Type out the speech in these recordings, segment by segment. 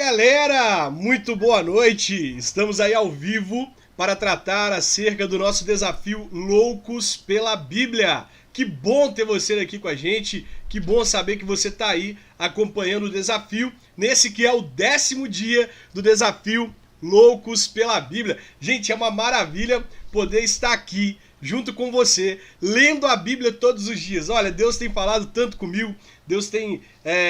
Galera, muito boa noite! Estamos aí ao vivo para tratar acerca do nosso desafio Loucos pela Bíblia. Que bom ter você aqui com a gente, que bom saber que você está aí acompanhando o desafio, nesse que é o 10º dia do desafio Loucos pela Bíblia. Gente, é uma maravilha poder estar aqui junto com você, lendo a Bíblia todos os dias. Olha, Deus tem falado tanto comigo, Deus tem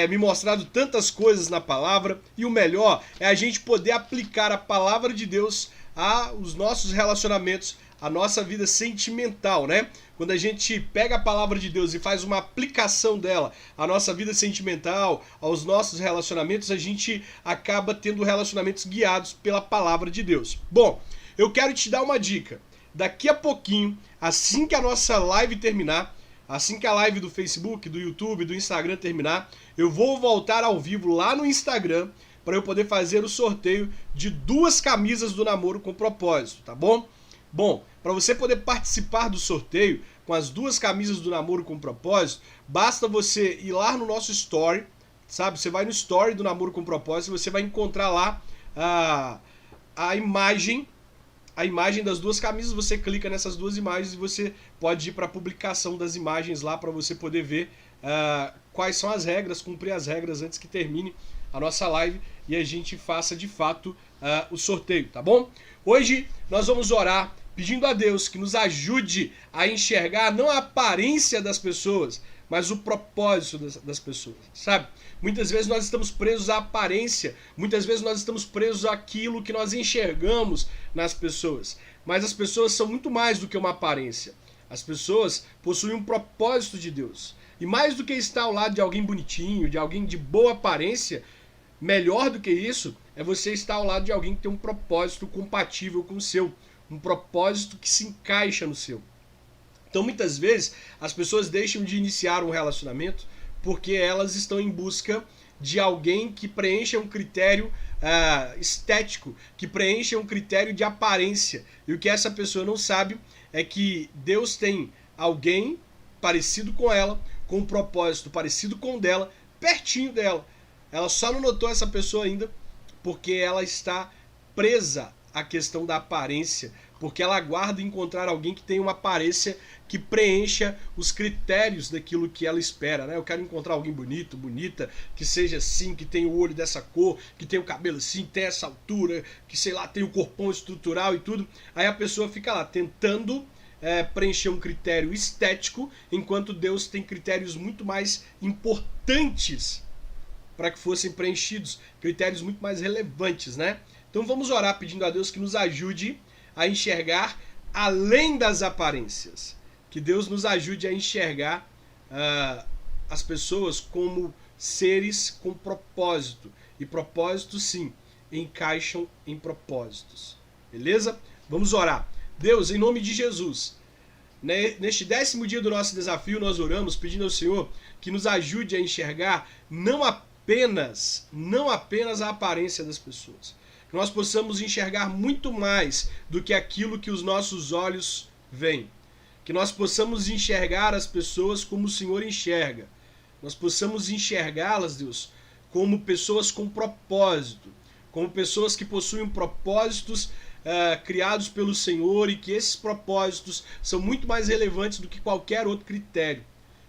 me mostrado tantas coisas na palavra, e o melhor é a gente poder aplicar a palavra de Deus aos nossos relacionamentos, à nossa vida sentimental, né? Quando a gente pega a palavra de Deus e faz uma aplicação dela à nossa vida sentimental, aos nossos relacionamentos, a gente acaba tendo relacionamentos guiados pela palavra de Deus. Bom, eu quero te dar uma dica. Daqui a pouquinho, assim que a nossa live terminar, assim que a live do Facebook, do YouTube, do Instagram terminar, eu vou voltar ao vivo lá no Instagram para eu poder fazer o sorteio de 2 camisas do Namoro com Propósito, tá bom? Bom, para você poder participar do sorteio com as 2 camisas do Namoro com Propósito, basta você ir lá no nosso story, sabe? Você vai no story do Namoro com Propósito e você vai encontrar lá a imagem das 2 camisas. Você clica nessas 2 imagens e você pode ir para a publicação das imagens lá para você poder ver quais são as regras, cumprir as regras antes que termine a nossa live e a gente faça de fato o sorteio, tá bom? Hoje nós vamos orar pedindo a Deus que nos ajude a enxergar não a aparência das pessoas, mas o propósito das pessoas, sabe? Muitas vezes nós estamos presos à aparência, muitas vezes nós estamos presos àquilo que nós enxergamos nas pessoas. Mas as pessoas são muito mais do que uma aparência. As pessoas possuem um propósito de Deus. E mais do que estar ao lado de alguém bonitinho, de alguém de boa aparência, melhor do que isso é você estar ao lado de alguém que tem um propósito compatível com o seu, um propósito que se encaixa no seu. Então muitas vezes as pessoas deixam de iniciar um relacionamento porque elas estão em busca de alguém que preencha um critério estético, que preencha um critério de aparência. E o que essa pessoa não sabe é que Deus tem alguém parecido com ela, com um propósito parecido com o dela, pertinho dela. Ela só não notou essa pessoa ainda porque ela está presa à questão da aparência, porque ela aguarda encontrar alguém que tenha uma aparência que preencha os critérios daquilo que ela espera, né? Eu quero encontrar alguém bonito, bonita, que seja assim, que tenha o olho dessa cor, que tenha o cabelo assim, que tenha essa altura, que sei lá, tenha o corpão estrutural e tudo. Aí a pessoa fica lá tentando preencher um critério estético, enquanto Deus tem critérios muito mais importantes para que fossem preenchidos, critérios muito mais relevantes, né? Então vamos orar pedindo a Deus que nos ajude a enxergar além das aparências. Que Deus nos ajude a enxergar as pessoas como seres com propósito. E propósitos, sim, encaixam em propósitos. Beleza? Vamos orar. Deus, em nome de Jesus, neste 10º dia do nosso desafio, nós oramos pedindo ao Senhor que nos ajude a enxergar não apenas a aparência das pessoas. Que nós possamos enxergar muito mais do que aquilo que os nossos olhos veem. Que nós possamos enxergar as pessoas como o Senhor enxerga. Nós possamos enxergá-las, Deus, como pessoas com propósito, como pessoas que possuem propósitos criados pelo Senhor e que esses propósitos são muito mais relevantes do que qualquer outro critério.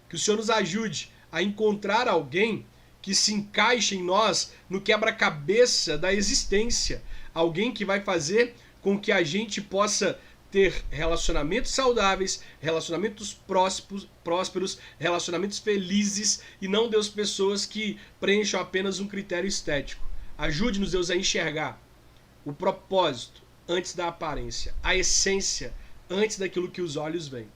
Que o Senhor nos ajude a encontrar alguém que se encaixe em nós no quebra-cabeça da existência. Alguém que vai fazer com que a gente possa ter relacionamentos saudáveis, relacionamentos prósperos, relacionamentos felizes e não, Deus, pessoas que preencham apenas um critério estético. Ajude-nos, Deus, a enxergar o propósito antes da aparência, a essência antes daquilo que os olhos veem.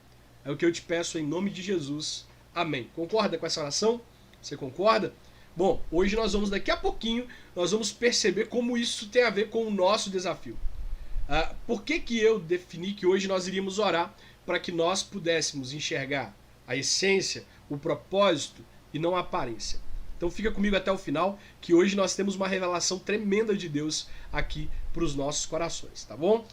É o que eu te peço em nome de Jesus. Amém. Concorda com essa oração? Você concorda? Bom, hoje daqui a pouquinho, nós vamos perceber como isso tem a ver com o nosso desafio. Por que eu defini que hoje nós iríamos orar para que nós pudéssemos enxergar a essência, o propósito e não a aparência? Então fica comigo até o final, que hoje nós temos uma revelação tremenda de Deus aqui para os nossos corações, tá bom?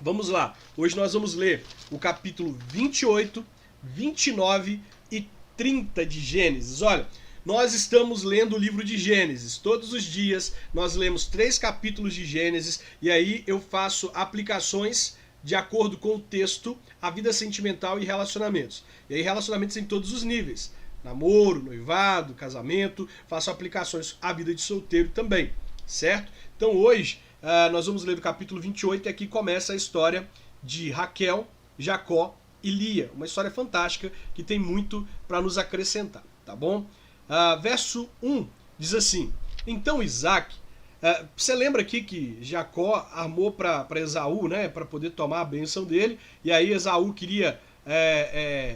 Vamos lá, hoje nós vamos ler o capítulo 28, 29 e 30 de Gênesis. Olha, Nós estamos lendo o livro de Gênesis. Todos os dias nós lemos 3 capítulos de Gênesis e aí eu faço aplicações de acordo com o texto, a vida sentimental e relacionamentos. E aí relacionamentos em todos os níveis. Namoro, noivado, casamento, faço aplicações à vida de solteiro também, certo? Então hoje nós vamos ler do capítulo 28 e aqui começa a história de Raquel, Jacó e Lia. Uma história fantástica que tem muito para nos acrescentar, tá bom? Verso 1 diz assim: então Isaac, você lembra aqui que Jacó armou para Esaú, né, para poder tomar a bênção dele, e aí Esaú queria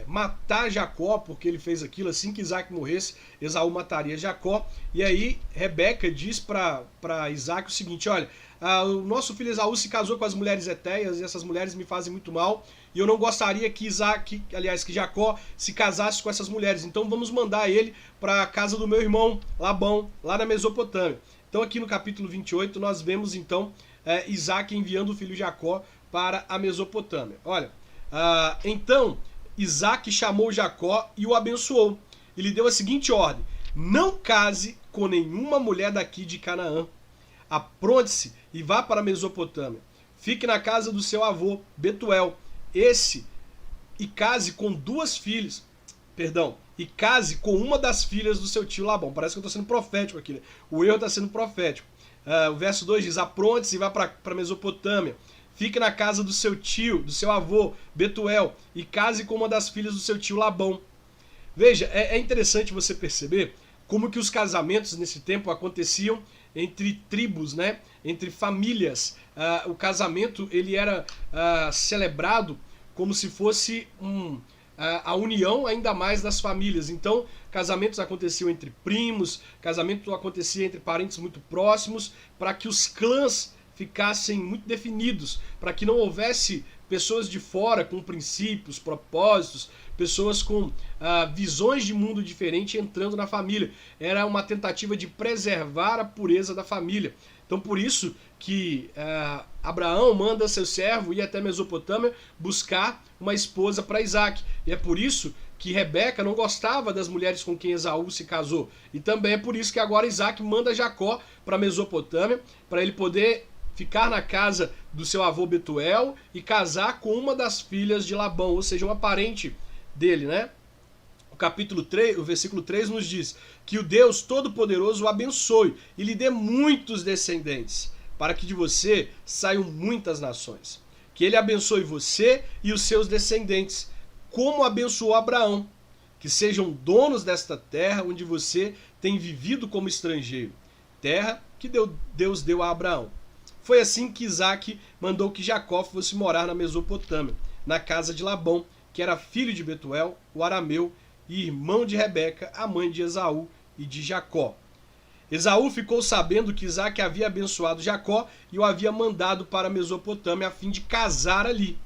matar Jacó, porque ele fez aquilo. Assim que Isaac morresse, Esaú mataria Jacó, e aí Rebeca diz para Isaac o seguinte: olha, o nosso filho Esaú se casou com as mulheres hetéias, e essas mulheres me fazem muito mal, e eu não gostaria que que Jacó se casasse com essas mulheres, então vamos mandar ele para a casa do meu irmão Labão, lá na Mesopotâmia. Então aqui no capítulo 28 nós vemos então Isaac enviando o filho Jacó para a Mesopotâmia. Olha, então Isaac chamou Jacó e o abençoou. E lhe deu a seguinte ordem: não case com nenhuma mulher daqui de Canaã. Apronte-se e vá para a Mesopotâmia. Fique na casa do seu avô Betuel, e case com e case com uma das filhas do seu tio Labão. Parece que eu estou sendo profético aqui, né? O erro está sendo profético. O verso 2 diz: apronte-se e vá para a Mesopotâmia. Fique na casa do seu tio, do seu avô Betuel, e case com uma das filhas do seu tio Labão. Veja, é interessante você perceber como que os casamentos nesse tempo aconteciam entre tribos, né? Entre famílias. O casamento ele era celebrado como se fosse a união ainda mais das famílias. Então, casamentos aconteciam entre primos, casamento acontecia entre parentes muito próximos, para que os clãs ficassem muito definidos, para que não houvesse pessoas de fora com princípios, propósitos, pessoas com visões de mundo diferente entrando na família. Era uma tentativa de preservar a pureza da família. Então por isso que Abraão manda seu servo ir até Mesopotâmia buscar uma esposa para Isaac. E é por isso que Rebeca não gostava das mulheres com quem Esaú se casou. E também é por isso que agora Isaac manda Jacó para Mesopotâmia, para ele poder ficar na casa do seu avô Betuel e casar com uma das filhas de Labão, ou seja, uma parente dele, né? O capítulo 3, o versículo 3 nos diz que o Deus Todo-Poderoso o abençoe e lhe dê muitos descendentes, para que de você saiam muitas nações. Que ele abençoe você e os seus descendentes, como abençoou Abraão, que sejam donos desta terra onde você tem vivido como estrangeiro, terra que Deus deu a Abraão. Foi assim que Isaac mandou que Jacó fosse morar na Mesopotâmia, na casa de Labão, que era filho de Betuel, o arameu, e irmão de Rebeca, a mãe de Esaú e de Jacó. Esaú ficou sabendo que Isaac havia abençoado Jacó e o havia mandado para a Mesopotâmia a fim de casar ali.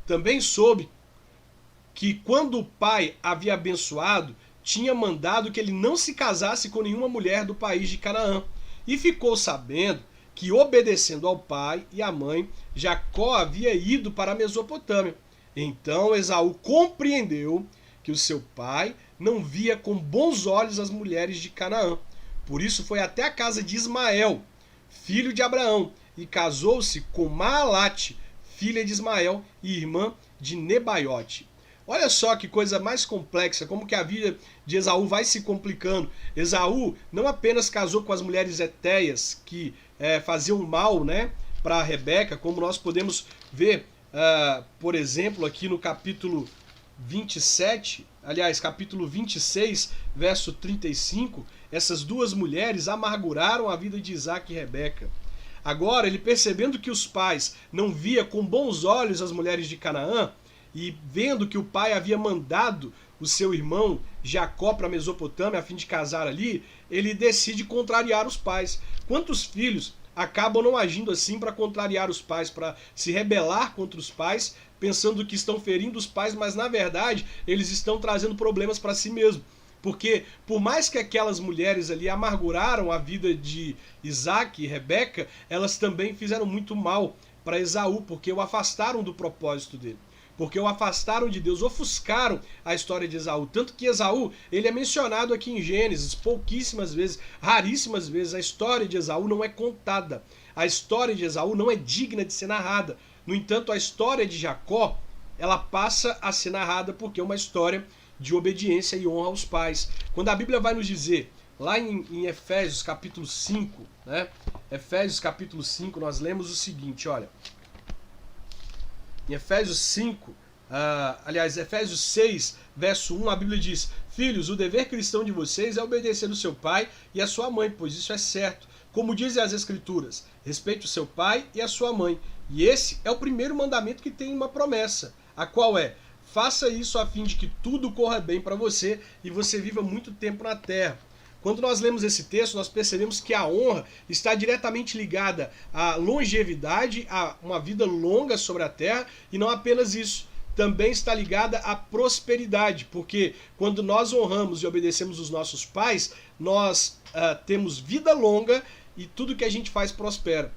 Também soube que quando o pai havia abençoado, tinha mandado que ele não se casasse com nenhuma mulher do país de Canaã. E ficou sabendo que, obedecendo ao pai e à mãe, Jacó havia ido para a Mesopotâmia. Então Esaú compreendeu que o seu pai não via com bons olhos as mulheres de Canaã. Por isso foi até a casa de Ismael, filho de Abraão, e casou-se com Maalate, filha de Ismael e irmã de Nebaiote. Olha só que coisa mais complexa, como que a vida de Esaú vai se complicando. Esaú não apenas casou com as mulheres hetéias que faziam mal, né, para Rebeca, como nós podemos ver, por exemplo, aqui no capítulo 27, aliás, capítulo 26, verso 35, essas duas mulheres amarguraram a vida de Isaac e Rebeca. Agora, ele percebendo que os pais não via com bons olhos as mulheres de Canaã, e vendo que o pai havia mandado o seu irmão Jacó para a Mesopotâmia a fim de casar ali, ele decide contrariar os pais. Quantos filhos acabam não agindo assim para contrariar os pais, para se rebelar contra os pais, pensando que estão ferindo os pais, mas na verdade eles estão trazendo problemas para si mesmos? Porque por mais que aquelas mulheres ali amarguraram a vida de Isaac e Rebeca, elas também fizeram muito mal para Esaú, porque o afastaram do propósito dele. porque o afastaram de Deus, ofuscaram a história de Esaú. Tanto que Esaú, ele é mencionado aqui em Gênesis pouquíssimas vezes, raríssimas vezes. A história de Esaú não é contada. A história de Esaú não é digna de ser narrada. No entanto, a história de Jacó, ela passa a ser narrada porque é uma história de obediência e honra aos pais. Quando a Bíblia vai nos dizer, lá em Efésios capítulo 5, né? Efésios capítulo 5, nós lemos o seguinte, olha. Em Efésios 5, Efésios 6, verso 1, a Bíblia diz: Filhos, o dever cristão de vocês é obedecer o seu pai e a sua mãe, pois isso é certo. Como dizem as Escrituras, respeite o seu pai e a sua mãe. E esse é o primeiro mandamento que tem uma promessa, a qual é: faça isso a fim de que tudo corra bem para você e você viva muito tempo na terra. Quando nós lemos esse texto, nós percebemos que a honra está diretamente ligada à longevidade, a uma vida longa sobre a terra, e não apenas isso. Também está ligada à prosperidade, porque quando nós honramos e obedecemos os nossos pais, nós temos vida longa e tudo que a gente faz prospera.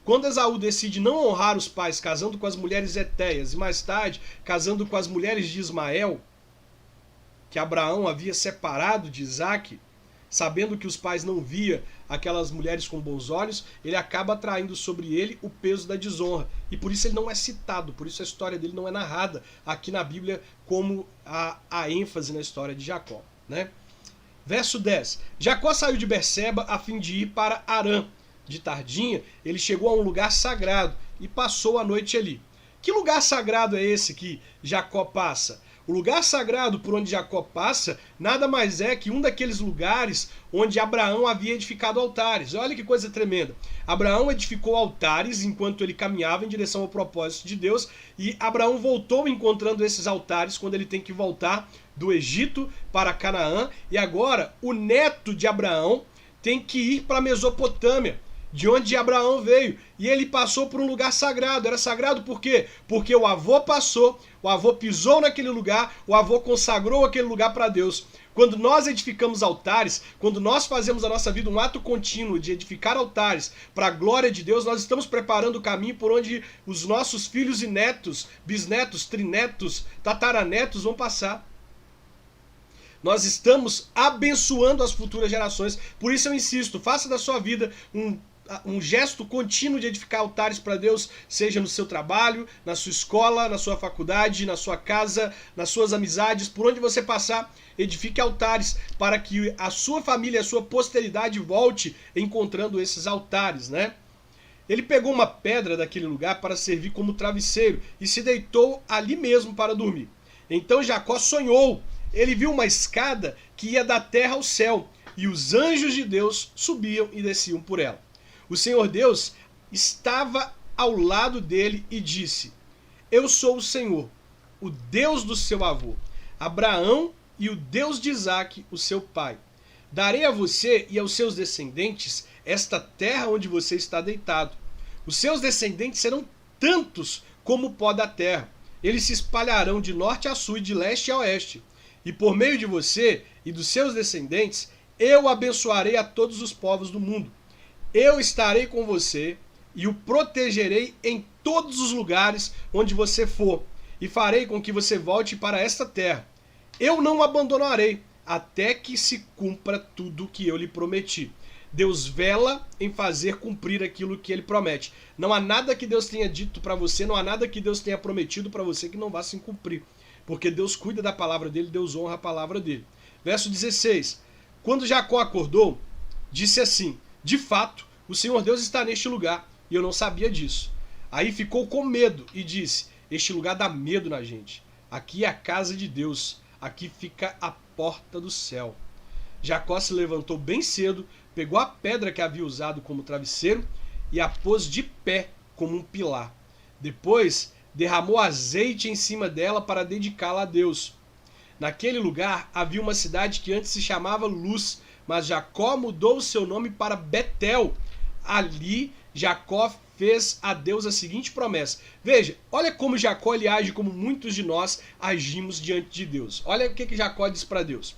Quando Esaú decide não honrar os pais, casando com as mulheres hetéias e mais tarde casando com as mulheres de Ismael, que Abraão havia separado de Isaac, sabendo que os pais não via aquelas mulheres com bons olhos, ele acaba atraindo sobre ele o peso da desonra. E por isso ele não é citado, por isso a história dele não é narrada aqui na Bíblia como a ênfase na história de Jacó, né? Verso 10. Jacó saiu de Berseba a fim de ir para Harã. De tardinha, ele chegou a um lugar sagrado e passou a noite ali. Que lugar sagrado é esse que Jacó passa? O lugar sagrado por onde Jacó passa nada mais é que um daqueles lugares onde Abraão havia edificado altares. Olha que coisa tremenda. Abraão edificou altares enquanto ele caminhava em direção ao propósito de Deus, e Abraão voltou encontrando esses altares quando ele tem que voltar do Egito para Canaã, e agora o neto de Abraão tem que ir para a Mesopotâmia, de onde Abraão veio, e ele passou por um lugar sagrado. Era sagrado por quê? Porque o avô passou, o avô pisou naquele lugar, o avô consagrou aquele lugar para Deus. Quando nós edificamos altares, quando nós fazemos a nossa vida um ato contínuo de edificar altares para a glória de Deus, nós estamos preparando o caminho por onde os nossos filhos e netos, bisnetos, trinetos, tataranetos vão passar. Nós estamos abençoando as futuras gerações. Por isso eu insisto, faça da sua vida um gesto contínuo de edificar altares para Deus, seja no seu trabalho, na sua escola, na sua faculdade, na sua casa, nas suas amizades, por onde você passar, edifique altares para que a sua família, a sua posteridade volte encontrando esses altares, né? Ele pegou uma pedra daquele lugar para servir como travesseiro e se deitou ali mesmo para dormir. Então Jacó sonhou. Ele viu uma escada que ia da terra ao céu, e os anjos de Deus subiam e desciam por ela. O Senhor Deus estava ao lado dele e disse: Eu sou o Senhor, o Deus do seu avô, Abraão, e o Deus de Isaque, o seu pai. Darei a você e aos seus descendentes esta terra onde você está deitado. Os seus descendentes serão tantos como o pó da terra. Eles se espalharão de norte a sul e de leste a oeste. E por meio de você e dos seus descendentes, eu abençoarei a todos os povos do mundo. Eu estarei com você e o protegerei em todos os lugares onde você for, e farei com que você volte para esta terra. Eu não o abandonarei, até que se cumpra tudo o que eu lhe prometi. Deus vela em fazer cumprir aquilo que ele promete. Não há nada que Deus tenha dito para você, não há nada que Deus tenha prometido para você que não vá se cumprir. Porque Deus cuida da palavra dele, Deus honra a palavra dele. Verso 16. Quando Jacó acordou, disse assim: De fato, o Senhor Deus está neste lugar, e eu não sabia disso. Aí ficou com medo e disse: Este lugar dá medo na gente. Aqui é a casa de Deus, aqui fica a porta do céu. Jacó se levantou bem cedo, pegou a pedra que havia usado como travesseiro e a pôs de pé como um pilar. Depois derramou azeite em cima dela para dedicá-la a Deus. Naquele lugar havia uma cidade que antes se chamava Luz, mas Jacó mudou o seu nome para Betel. Ali Jacó fez a Deus a seguinte promessa. Veja, olha como Jacó ele age como muitos de nós agimos diante de Deus. Olha o que Jacó diz para Deus.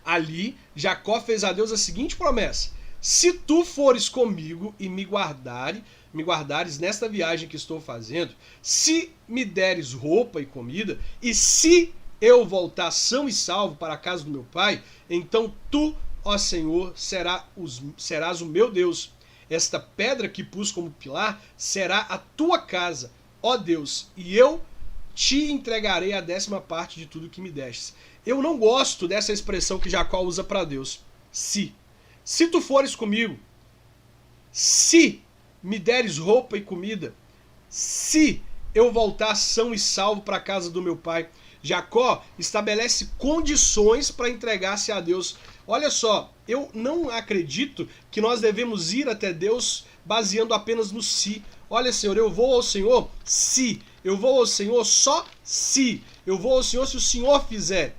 Ali Jacó fez a Deus a seguinte promessa: se tu fores comigo e me guardares nesta viagem que estou fazendo, se me deres roupa e comida, e se eu voltar são e salvo para a casa do meu pai, então tu, ó Senhor, serás o meu Deus. Esta pedra que pus como pilar será a tua casa, ó Deus, e eu te entregarei a 10ª parte de tudo que me destes. Eu não gosto dessa expressão que Jacó usa para Deus. Se tu fores comigo, se me deres roupa e comida, se eu voltar são e salvo para a casa do meu pai. Jacó estabelece condições para entregar-se a Deus. Olha só, eu não acredito que nós devemos ir até Deus baseando apenas no se. Olha, Senhor, eu vou ao Senhor se. Eu vou ao Senhor só se. Eu vou ao Senhor se o Senhor fizer.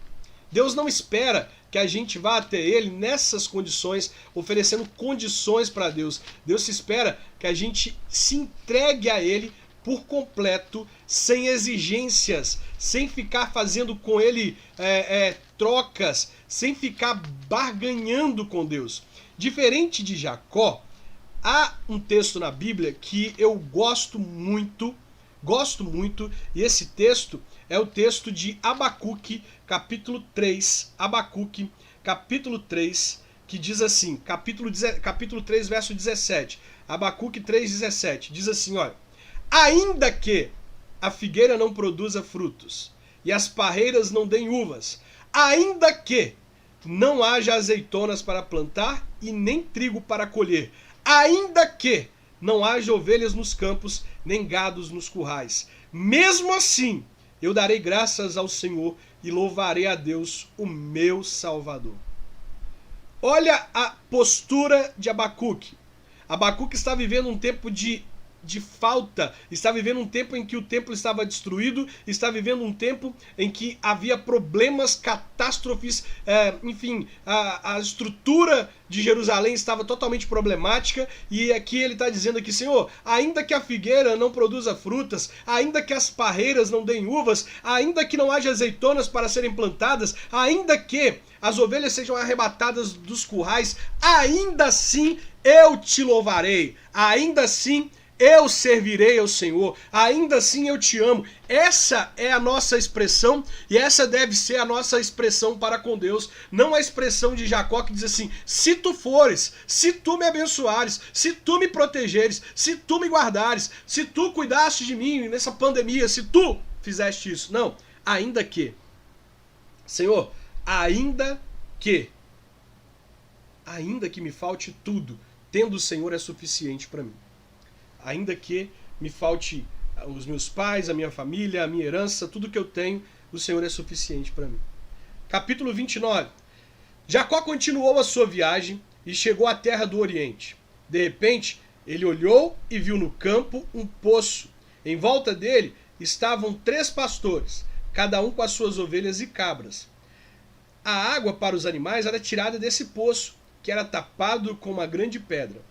Deus não espera que a gente vá até Ele nessas condições, oferecendo condições para Deus. Deus espera que a gente se entregue a Ele por completo, sem exigências, sem ficar fazendo com Ele trocas, sem ficar barganhando com Deus. Diferente de Jacó, há um texto na Bíblia que eu gosto muito, e esse texto é o texto de Abacuque, capítulo 3, Abacuque, capítulo 3, que diz assim, capítulo 3, verso 17, Abacuque 3, 17, diz assim, olha, ainda que a figueira não produza frutos, e as parreiras não deem uvas, ainda que não haja azeitonas para plantar, e nem trigo para colher, ainda que não haja ovelhas nos campos, nem gados nos currais. Mesmo assim, eu darei graças ao Senhor e louvarei a Deus, o meu Salvador. Olha a postura de Abacuque. Abacuque está vivendo um tempo de falta, está vivendo um tempo em que o templo estava destruído, está vivendo um tempo em que havia problemas, catástrofes, enfim, a estrutura de Jerusalém estava totalmente problemática, e aqui ele está dizendo aqui, Senhor, ainda que a figueira não produza frutas, ainda que as parreiras não deem uvas, ainda que não haja azeitonas para serem plantadas, ainda que as ovelhas sejam arrebatadas dos currais, ainda assim eu te louvarei, ainda assim eu servirei ao Senhor, ainda assim eu te amo. Essa é a nossa expressão, e essa deve ser a nossa expressão para com Deus. Não a expressão de Jacó que diz assim, se tu fores, se tu me abençoares, se tu me protegeres, se tu me guardares, se tu cuidaste de mim nessa pandemia, se tu fizeste isso. Não, ainda que. Senhor, ainda que me falte tudo, tendo o Senhor é suficiente para mim. Ainda que me falte os meus pais, a minha família, a minha herança, tudo que eu tenho, o Senhor é suficiente para mim. Capítulo 29. Jacó continuou a sua viagem e chegou à terra do Oriente. De repente, ele olhou e viu no campo um poço. Em volta dele estavam 3 pastores, cada um com as suas ovelhas e cabras. A água para os animais era tirada desse poço, que era tapado com uma grande pedra.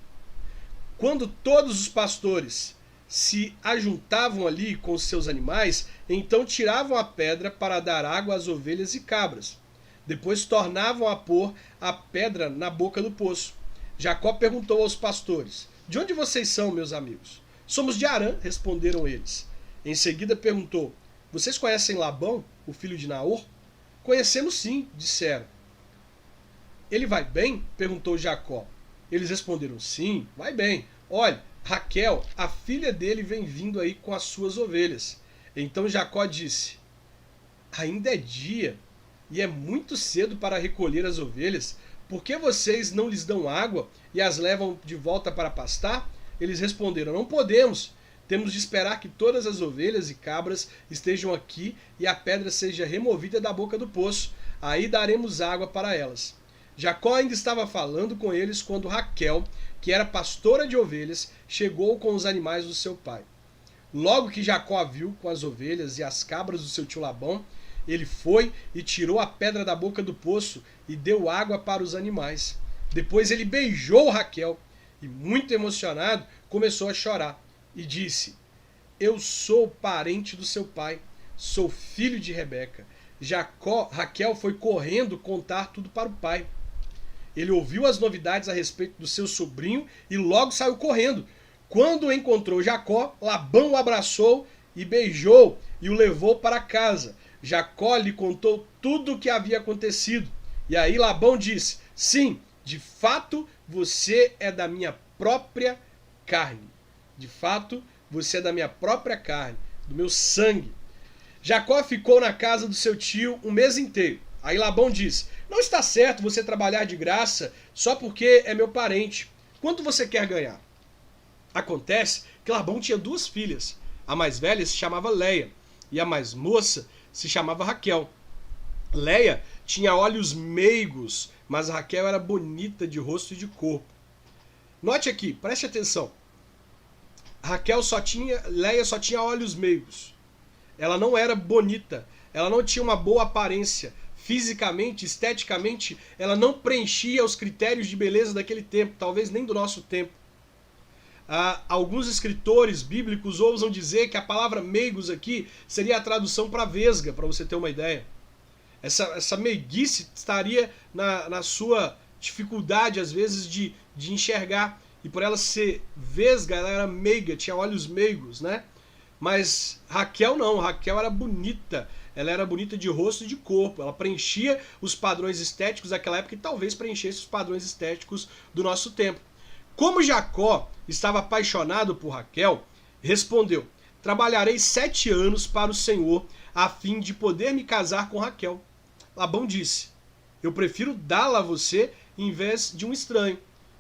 Quando todos os pastores se ajuntavam ali com os seus animais, então tiravam a pedra para dar água às ovelhas e cabras. Depois tornavam a pôr a pedra na boca do poço. Jacó perguntou aos pastores, de onde vocês são, meus amigos? Somos de Harã, responderam eles. Em seguida perguntou, vocês conhecem Labão, o filho de Naor? Conhecemos sim, disseram. Ele vai bem? Perguntou Jacó. Eles responderam, sim, vai bem. Olha, Raquel, a filha dele, vem vindo aí com as suas ovelhas. Então Jacó disse, ainda é dia e é muito cedo para recolher as ovelhas. Por que vocês não lhes dão água e as levam de volta para pastar? Eles responderam, não podemos. Temos de esperar que todas as ovelhas e cabras estejam aqui e a pedra seja removida da boca do poço. Aí daremos água para elas. Jacó ainda estava falando com eles quando Raquel, que era pastora de ovelhas, chegou com os animais do seu pai. Logo que Jacó a viu com as ovelhas e as cabras do seu tio Labão, ele foi e tirou a pedra da boca do poço e deu água para os animais. Depois ele beijou Raquel e, muito emocionado, começou a chorar e disse, eu sou parente do seu pai, sou filho de Rebeca. Raquel foi correndo contar tudo para o pai. Ele ouviu as novidades a respeito do seu sobrinho e logo saiu correndo. Quando encontrou Jacó, Labão o abraçou e beijou e o levou para casa. Jacó lhe contou tudo o que havia acontecido. E aí Labão disse: sim, de fato você é da minha própria carne. De fato você é da minha própria carne, do meu sangue. Jacó ficou na casa do seu tio um mês inteiro. Aí Labão disse: não está certo você trabalhar de graça só porque é meu parente. Quanto você quer ganhar? Acontece que Labão tinha duas filhas. A mais velha se chamava Leia e a mais moça se chamava Raquel. Leia tinha olhos meigos, mas Raquel era bonita de rosto e de corpo. Note aqui, preste atenção. Leia só tinha olhos meigos. Ela não era bonita, ela não tinha uma boa aparência. Fisicamente, esteticamente, ela não preenchia os critérios de beleza daquele tempo, talvez nem do nosso tempo. Alguns escritores bíblicos ousam dizer que a palavra meigos aqui seria a tradução para vesga, para você ter uma ideia. Essa meiguice estaria na sua dificuldade, às vezes, de enxergar. E por ela ser vesga, ela era meiga, tinha olhos meigos, né? Mas Raquel não, Raquel era bonita. Ela era bonita de rosto e de corpo. Ela preenchia os padrões estéticos daquela época e talvez preenchesse os padrões estéticos do nosso tempo. Como Jacó estava apaixonado por Raquel, respondeu: trabalharei 7 anos para o Senhor a fim de poder me casar com Raquel. Labão disse: eu prefiro dá-la a você em vez de um estranho.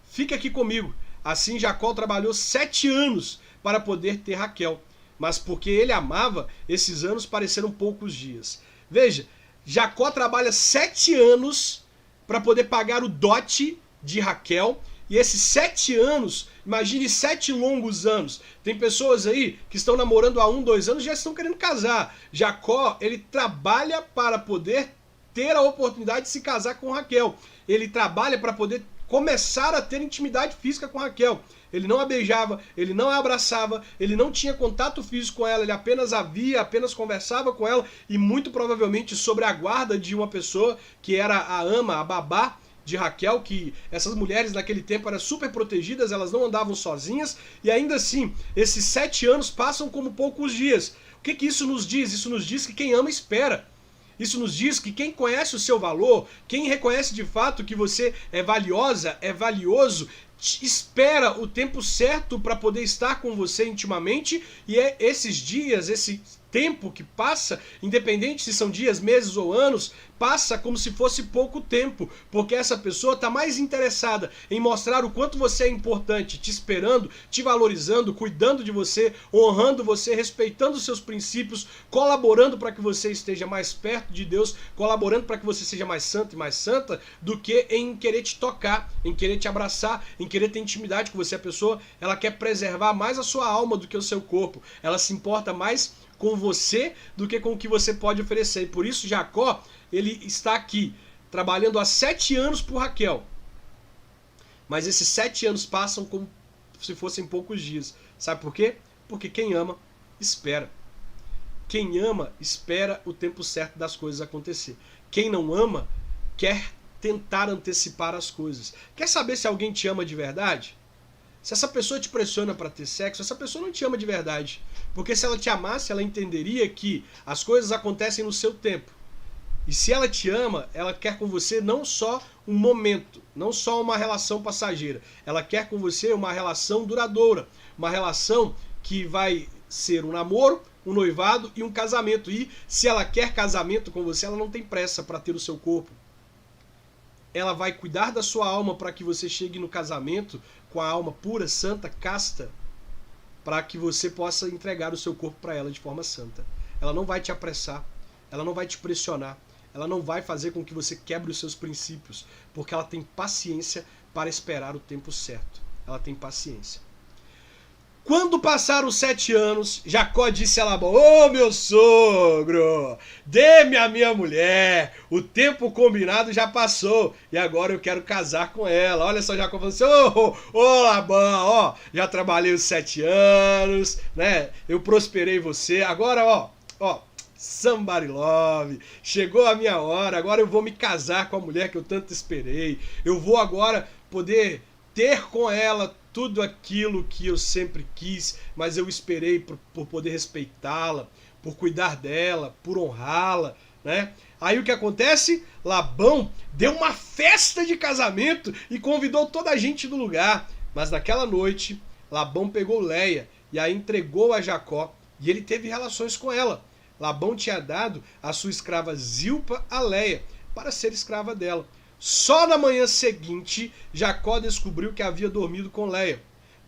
Fique aqui comigo. Assim Jacó trabalhou 7 anos para poder ter Raquel. Mas porque ele amava, esses anos pareceram poucos dias. Veja, Jacó trabalha 7 anos para poder pagar o dote de Raquel. E esses 7 anos, imagine 7 longos anos. Tem pessoas aí que estão namorando há 1, 2 anos e já estão querendo casar. Jacó, ele trabalha para poder ter a oportunidade de se casar com Raquel. Ele trabalha para poder começar a ter intimidade física com Raquel. Ele não a beijava, ele não a abraçava, ele não tinha contato físico com ela, ele apenas a via, apenas conversava com ela e muito provavelmente sobre a guarda de uma pessoa que era a ama, a babá de Raquel, que essas mulheres naquele tempo eram super protegidas, elas não andavam sozinhas e ainda assim, esses 7 anos passam como poucos dias. O que isso nos diz? Isso nos diz que quem ama espera. Isso nos diz que quem conhece o seu valor, quem reconhece de fato que você é valiosa, é valioso, espera o tempo certo para poder estar com você intimamente e é esses dias, esse tempo que passa, independente se são dias, meses ou anos, passa como se fosse pouco tempo, porque essa pessoa está mais interessada em mostrar o quanto você é importante, te esperando, te valorizando, cuidando de você, honrando você, respeitando os seus princípios, colaborando para que você esteja mais perto de Deus, colaborando para que você seja mais santo e mais santa, do que em querer te tocar, em querer te abraçar, em querer ter intimidade com você. A pessoa, ela quer preservar mais a sua alma do que o seu corpo, ela se importa mais com você do que com o que você pode oferecer. E por isso Jacó, ele está aqui, trabalhando há 7 anos por Raquel. Mas esses 7 anos passam como se fossem poucos dias. Sabe por quê? Porque quem ama, espera. Quem ama, espera o tempo certo das coisas acontecer. Quem não ama, quer tentar antecipar as coisas. Quer saber se alguém te ama de verdade? Se essa pessoa te pressiona para ter sexo, essa pessoa não te ama de verdade. Porque se ela te amasse, ela entenderia que as coisas acontecem no seu tempo. E se ela te ama, ela quer com você não só um momento, não só uma relação passageira. Ela quer com você uma relação duradoura. Uma relação que vai ser um namoro, um noivado e um casamento. E se ela quer casamento com você, ela não tem pressa para ter o seu corpo. Ela vai cuidar da sua alma para que você chegue no casamento com a alma pura, santa, casta, para que você possa entregar o seu corpo para ela de forma santa. Ela não vai te apressar, ela não vai te pressionar, ela não vai fazer com que você quebre os seus princípios, porque ela tem paciência para esperar o tempo certo. Ela tem paciência. Quando passaram os 7 anos, Jacó disse a Labão: ô meu sogro, dê-me a minha mulher, o tempo combinado já passou e agora eu quero casar com ela. Olha só, Jacó falando assim: ô Labão, ó, já trabalhei os 7 anos, né? Eu prosperei você, agora ó, Somebody love. Chegou a minha hora, agora eu vou me casar com a mulher que eu tanto esperei. Eu vou agora poder ter com ela tudo aquilo que eu sempre quis, mas eu esperei por poder respeitá-la, por cuidar dela, por honrá-la, né? Aí o que acontece? Labão deu uma festa de casamento e convidou toda a gente do lugar. Mas naquela noite, Labão pegou Leia e a entregou a Jacó e ele teve relações com ela. Labão tinha dado a sua escrava Zilpa a Leia para ser escrava dela. Só na manhã seguinte, Jacó descobriu que havia dormido com Leia.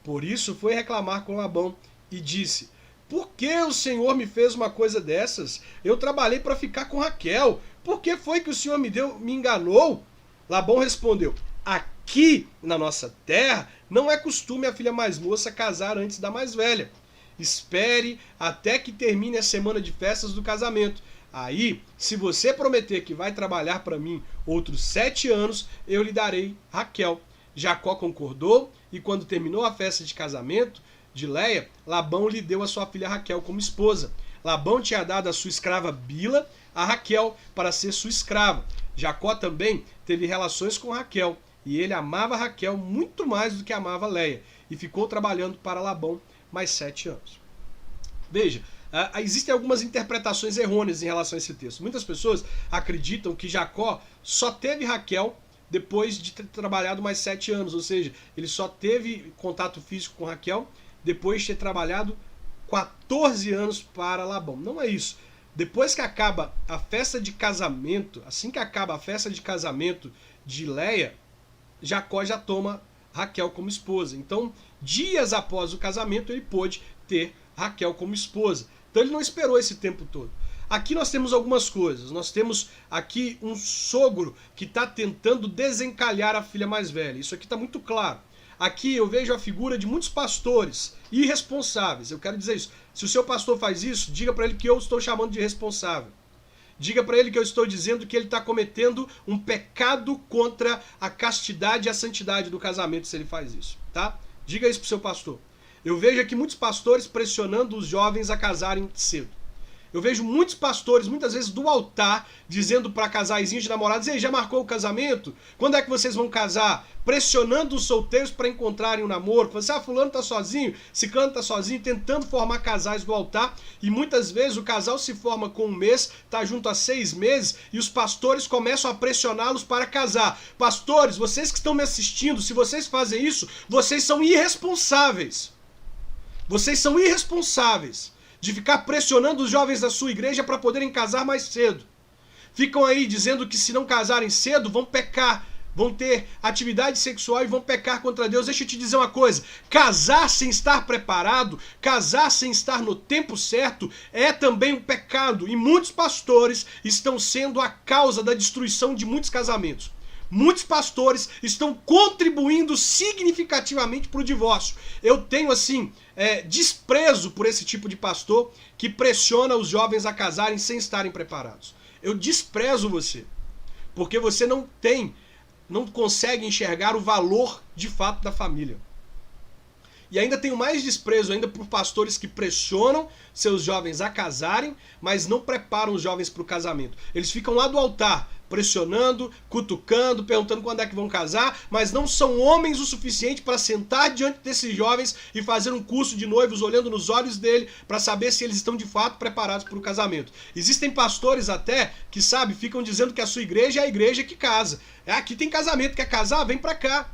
Por isso foi reclamar com Labão e disse: por que o Senhor me fez uma coisa dessas? Eu trabalhei para ficar com Raquel. Por que foi que o Senhor me enganou? Labão respondeu: aqui na nossa terra não é costume a filha mais moça casar antes da mais velha. Espere até que termine a semana de festas do casamento. Aí, se você prometer que vai trabalhar para mim outros 7 anos, eu lhe darei Raquel. Jacó concordou e quando terminou a festa de casamento de Leia, Labão lhe deu a sua filha Raquel como esposa. Labão tinha dado a sua escrava Bila a Raquel para ser sua escrava. Jacó também teve relações com Raquel e ele amava Raquel muito mais do que amava Leia e ficou trabalhando para Labão mais 7 anos. Veja, existem algumas interpretações errôneas em relação a esse texto. Muitas pessoas acreditam que Jacó só teve Raquel depois de ter trabalhado mais 7 anos, ou seja, ele só teve contato físico com Raquel depois de ter trabalhado 14 anos para Labão. Não é isso. Depois que acaba a festa de casamento, assim que acaba a festa de casamento de Leia, Jacó já toma Raquel como esposa. Então, dias após o casamento, ele pôde ter Raquel como esposa. Então ele não esperou esse tempo todo. Aqui nós temos algumas coisas. Nós temos aqui um sogro que está tentando desencalhar a filha mais velha. Isso aqui está muito claro. Aqui eu vejo a figura de muitos pastores irresponsáveis. Eu quero dizer isso. Se o seu pastor faz isso, diga para ele que eu estou chamando de irresponsável. Diga para ele que eu estou dizendo que ele está cometendo um pecado contra a castidade e a santidade do casamento se ele faz isso, tá? Diga isso para o seu pastor. Eu vejo aqui muitos pastores pressionando os jovens a casarem cedo. Eu vejo muitos pastores, muitas vezes do altar, dizendo para casaizinhos de namorados: ei, já marcou o casamento? Quando é que vocês vão casar? Pressionando os solteiros para encontrarem um namoro. Falando assim: fulano tá sozinho, ciclano tá sozinho, tentando formar casais do altar. E muitas vezes o casal se forma com 1 mês, tá junto há 6 meses, e os pastores começam a pressioná-los para casar. Pastores, vocês que estão me assistindo, se vocês fazem isso, vocês são irresponsáveis. Vocês são irresponsáveis de ficar pressionando os jovens da sua igreja para poderem casar mais cedo. Ficam aí dizendo que se não casarem cedo vão pecar, vão ter atividade sexual e vão pecar contra Deus. Deixa eu te dizer uma coisa: casar sem estar preparado, casar sem estar no tempo certo é também um pecado. E muitos pastores estão sendo a causa da destruição de muitos casamentos. Muitos pastores estão contribuindo significativamente para o divórcio. Eu tenho, assim, desprezo por esse tipo de pastor que pressiona os jovens a casarem sem estarem preparados. Eu desprezo você, porque você não consegue enxergar o valor de fato da família. E ainda tenho mais desprezo ainda por pastores que pressionam seus jovens a casarem, mas não preparam os jovens para o casamento. Eles ficam lá do altar, pressionando, cutucando, perguntando quando é que vão casar, mas não são homens o suficiente para sentar diante desses jovens e fazer um curso de noivos olhando nos olhos dele para saber se eles estão de fato preparados para o casamento. Existem pastores até que, sabe, ficam dizendo que a sua igreja é a igreja que casa. Aqui tem casamento, quer casar? Vem para cá.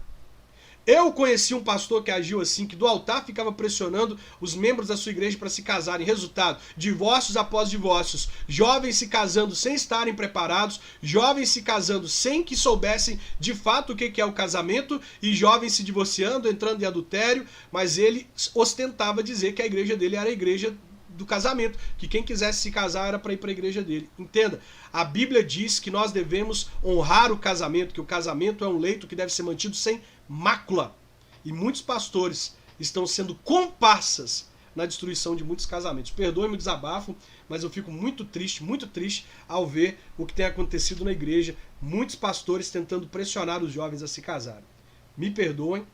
Eu conheci um pastor que agiu assim, que do altar ficava pressionando os membros da sua igreja para se casarem. Resultado: divórcios após divórcios, jovens se casando sem estarem preparados, jovens se casando sem que soubessem de fato o que é o casamento e jovens se divorciando, entrando em adultério, mas ele ostentava dizer que a igreja dele era a igreja do casamento, que quem quisesse se casar era para ir para a igreja dele. Entenda, a Bíblia diz que nós devemos honrar o casamento, que o casamento é um leito que deve ser mantido sem mácula. E muitos pastores estão sendo comparsas na destruição de muitos casamentos. Perdoe-me o desabafo, mas eu fico muito triste ao ver o que tem acontecido na igreja. Muitos pastores tentando pressionar os jovens a se casarem. Me perdoem,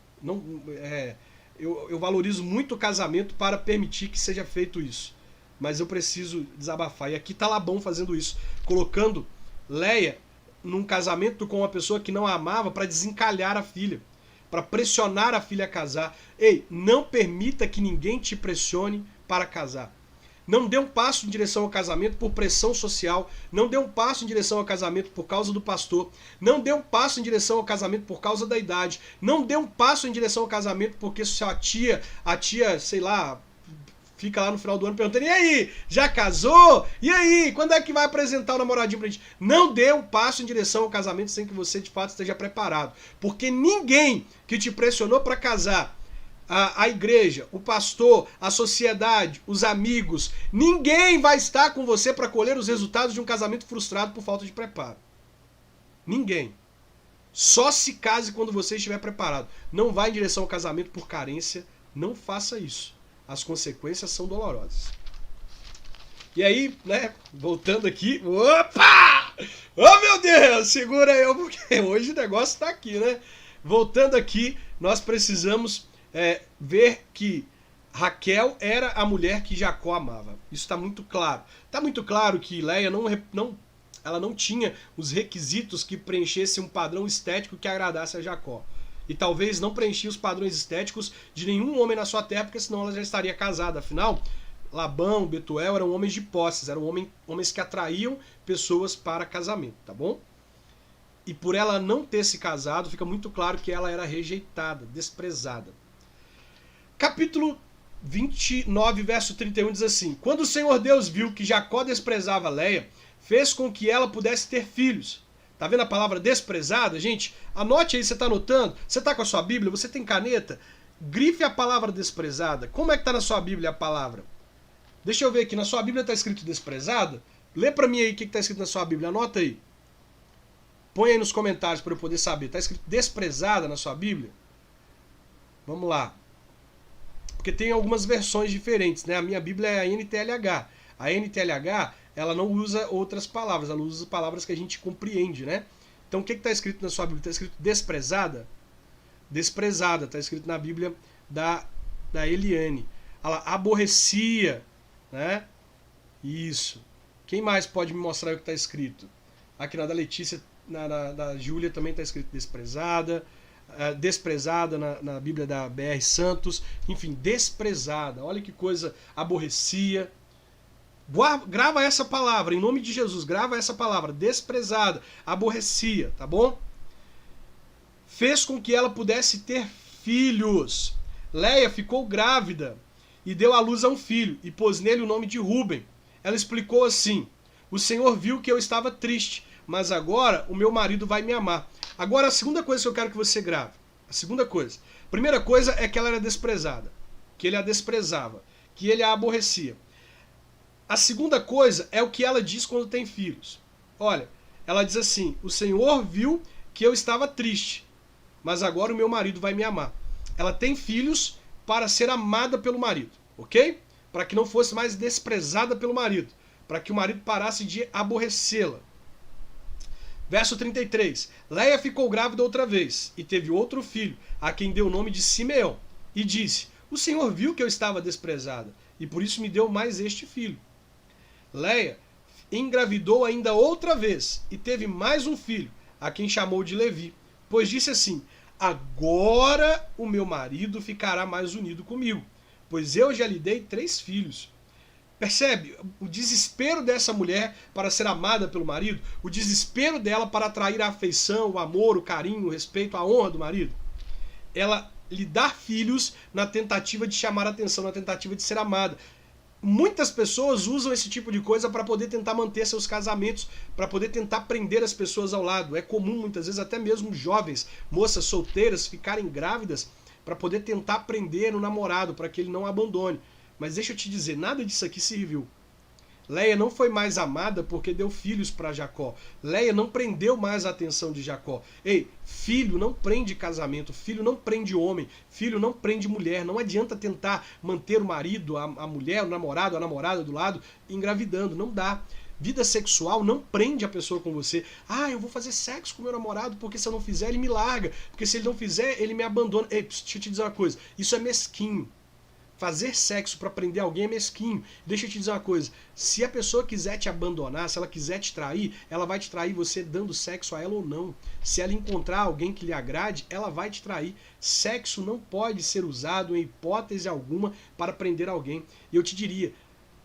eu valorizo muito o casamento para permitir que seja feito isso. mas eu preciso desabafar. E aqui tá Labão fazendo isso, colocando Leia num casamento com uma pessoa que não a amava para desencalhar a filha, para pressionar a filha a casar. Ei, não permita que ninguém te pressione para casar. Não dê um passo em direção ao casamento por pressão social. Não dê um passo em direção ao casamento por causa do pastor. Não dê um passo em direção ao casamento por causa da idade. Não dê um passo em direção ao casamento porque a tia, sei lá, fica lá no final do ano perguntando: e aí, já casou? E aí, quando é que vai apresentar o namoradinho pra gente? Não dê um passo em direção ao casamento sem que você de fato esteja preparado. Porque ninguém que te pressionou para casar, a igreja, o pastor, a sociedade, os amigos, ninguém vai estar com você para colher os resultados de um casamento frustrado por falta de preparo. Ninguém. Só se case quando você estiver preparado. Não vá em direção ao casamento por carência. Não faça isso. As consequências são dolorosas. E aí, né, voltando aqui. Opa! Oh, meu Deus! Segura eu, porque hoje o negócio tá aqui, né? Voltando aqui, nós precisamos ver que Raquel era a mulher que Jacó amava. Isso está muito claro. Está muito claro que Leia ela não tinha os requisitos que preenchessem um padrão estético que agradasse a Jacó. E talvez não preenchia os padrões estéticos de nenhum homem na sua terra, porque senão ela já estaria casada. Afinal, Labão, Betuel eram homens de posses, eram homens que atraíam pessoas para casamento, tá bom? E por ela não ter se casado, fica muito claro que ela era rejeitada, desprezada. Capítulo 29, verso 31 diz assim: quando o Senhor Deus viu que Jacó desprezava Leia, fez com que ela pudesse ter filhos. Tá vendo a palavra desprezada? Gente, anote aí, você tá anotando? Você tá com a sua Bíblia? Você tem caneta? Grife a palavra desprezada. Como é que tá na sua Bíblia a palavra? Deixa eu ver aqui, na sua Bíblia tá escrito desprezada? Lê pra mim aí o que tá escrito na sua Bíblia, anota aí. Põe aí nos comentários para eu poder saber. Tá escrito desprezada na sua Bíblia? Vamos lá. Porque tem algumas versões diferentes, né? A minha Bíblia é a NTLH. A NTLH, ela não usa outras palavras, ela usa palavras que a gente compreende, né? Então o que está escrito na sua Bíblia? Está escrito desprezada? Desprezada, está escrito na Bíblia da Eliane. Ela aborrecia, né? Isso. Quem mais pode me mostrar o que está escrito? Aqui na da Letícia, da Júlia também está escrito desprezada. Desprezada na Bíblia da BR Santos, enfim, desprezada, olha que coisa, aborrecia. Grava essa palavra, em nome de Jesus, grava essa palavra, desprezada, aborrecia, tá bom? Fez com que ela pudesse ter filhos. Leia ficou grávida e deu à luz a um filho e pôs nele o nome de Rúben. Ela explicou assim: o Senhor viu que eu estava triste, mas agora o meu marido vai me amar. Agora, a segunda coisa que eu quero que você grave. A segunda coisa. A primeira coisa é que ela era desprezada. Que ele a desprezava. Que ele a aborrecia. A segunda coisa é o que ela diz quando tem filhos. Olha, ela diz assim: o Senhor viu que eu estava triste, mas agora o meu marido vai me amar. Ela tem filhos para ser amada pelo marido, ok? Para que não fosse mais desprezada pelo marido. Para que o marido parasse de aborrecê-la. Verso 33. Leia ficou grávida outra vez e teve outro filho, a quem deu o nome de Simeão. E disse: o Senhor viu que eu estava desprezada e por isso me deu mais este filho. Leia engravidou ainda outra vez e teve mais um filho, a quem chamou de Levi, pois disse assim: agora o meu marido ficará mais unido comigo, pois eu já lhe dei 3 filhos. Percebe o desespero dessa mulher para ser amada pelo marido? O desespero dela para atrair a afeição, o amor, o carinho, o respeito, a honra do marido? Ela lhe dá filhos na tentativa de chamar a atenção, na tentativa de ser amada. Muitas pessoas usam esse tipo de coisa para poder tentar manter seus casamentos, para poder tentar prender as pessoas ao lado. É comum, muitas vezes, até mesmo jovens, moças solteiras, ficarem grávidas para poder tentar prender o namorado, para que ele não abandone. Mas deixa eu te dizer, nada disso aqui serviu. Leia não foi mais amada porque deu filhos para Jacó. Leia não prendeu mais a atenção de Jacó. Ei, filho não prende casamento, filho não prende homem, filho não prende mulher. Não adianta tentar manter o marido, a mulher, o namorado, a namorada do lado engravidando. Não dá. Vida sexual não prende a pessoa com você. Ah, eu vou fazer sexo com meu namorado porque se eu não fizer ele me larga. Porque se ele não fizer ele me abandona. Ei, deixa eu te dizer uma coisa. Isso é mesquinho. Fazer sexo para prender alguém é mesquinho. Deixa eu te dizer uma coisa, se a pessoa quiser te abandonar, se ela quiser te trair, ela vai te trair você dando sexo a ela ou não. Se ela encontrar alguém que lhe agrade, ela vai te trair. Sexo não pode ser usado em hipótese alguma para prender alguém. E eu te diria,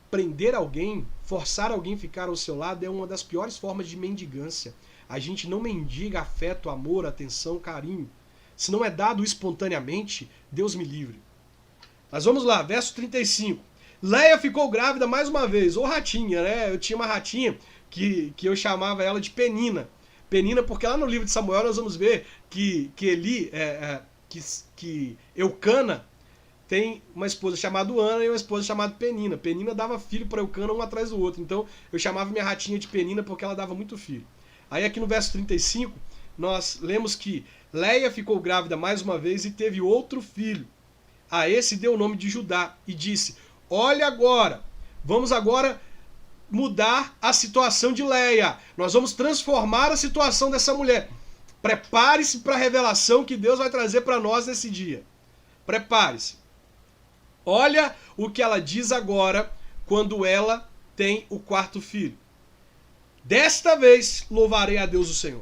prender alguém, forçar alguém a ficar ao seu lado é uma das piores formas de mendigância. A gente não mendiga afeto, amor, atenção, carinho. Se não é dado espontaneamente, Deus me livre. Mas vamos lá, verso 35. Leia ficou grávida mais uma vez, ou ratinha, né? Eu tinha uma ratinha que eu chamava ela de Penina. Penina porque lá no livro de Samuel nós vamos ver que Eucana tem uma esposa chamada Ana e uma esposa chamada Penina. Penina dava filho para Eucana um atrás do outro. Então eu chamava minha ratinha de Penina porque ela dava muito filho. Aí aqui no verso 35 nós lemos que Leia ficou grávida mais uma vez e teve outro filho. A esse deu o nome de Judá e disse, olha agora, vamos agora mudar a situação de Leia. Nós vamos transformar a situação dessa mulher. Prepare-se para a revelação que Deus vai trazer para nós nesse dia. Prepare-se. Olha o que ela diz agora quando ela tem o quarto filho. Desta vez louvarei a Deus o Senhor.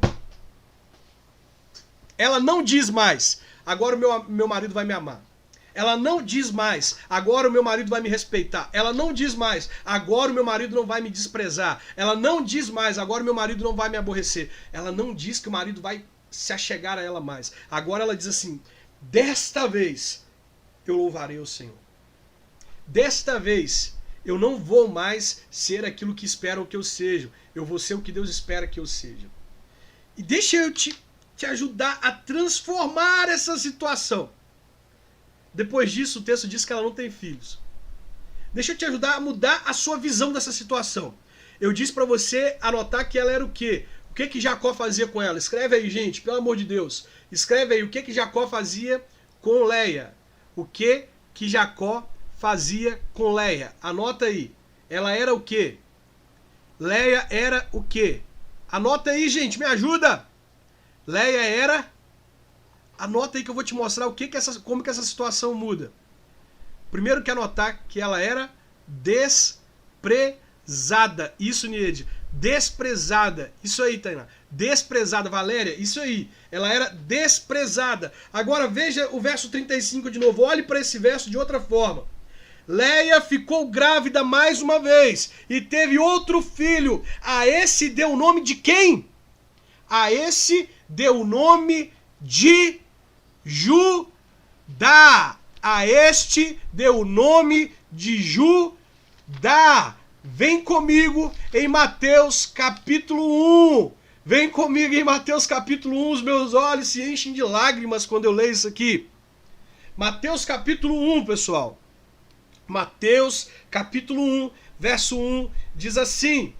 Ela não diz mais, agora o meu marido vai me amar. Ela não diz mais, agora o meu marido vai me respeitar. Ela não diz mais, agora o meu marido não vai me desprezar. Ela não diz mais, agora o meu marido não vai me aborrecer. Ela não diz que o marido vai se achegar a ela mais. Agora ela diz assim, desta vez eu louvarei o Senhor. Desta vez eu não vou mais ser aquilo que esperam que eu seja. Eu vou ser o que Deus espera que eu seja. E deixa eu te ajudar a transformar essa situação. Depois disso, o texto diz que ela não tem filhos. Deixa eu te ajudar a mudar a sua visão dessa situação. Eu disse para você anotar que ela era o quê? O que Jacó fazia com ela? Escreve aí, gente, pelo amor de Deus. Escreve aí o que Jacó fazia com Leia. O que Jacó fazia com Leia. Anota aí. Ela era o quê? Leia era o quê? Anota aí, gente, me ajuda. Leia era... Anota aí que eu vou te mostrar como que essa situação muda. Primeiro que anotar que ela era desprezada. Isso, Niede. Desprezada. Isso aí, Tainá. Desprezada. Valéria, isso aí. Ela era desprezada. Agora veja o verso 35 de novo. Olhe para esse verso de outra forma. Leia ficou grávida mais uma vez e teve outro filho. A esse deu o nome de quem? A esse deu o nome de Judá. A este deu o nome de Judá. Vem comigo em Mateus capítulo 1. Vem comigo em Mateus capítulo 1. Os meus olhos se enchem de lágrimas quando eu leio isso aqui. Mateus capítulo 1, pessoal. Mateus capítulo 1, verso 1, diz assim: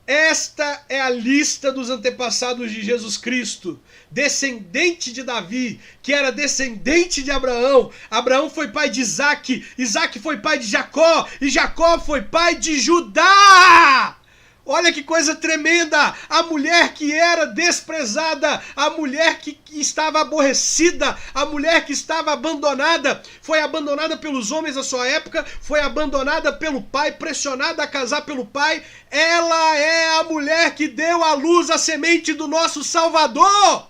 esta é a lista dos antepassados de Jesus Cristo, descendente de Davi, que era descendente de Abraão. Abraão foi pai de Isaque, Isaque foi pai de Jacó, e Jacó foi pai de Judá. Olha que coisa tremenda! A mulher que era desprezada, a mulher que estava aborrecida, a mulher que estava abandonada, foi abandonada pelos homens da sua época, foi abandonada pelo pai, pressionada a casar pelo pai. Ela é a mulher que deu à luz a semente do nosso Salvador.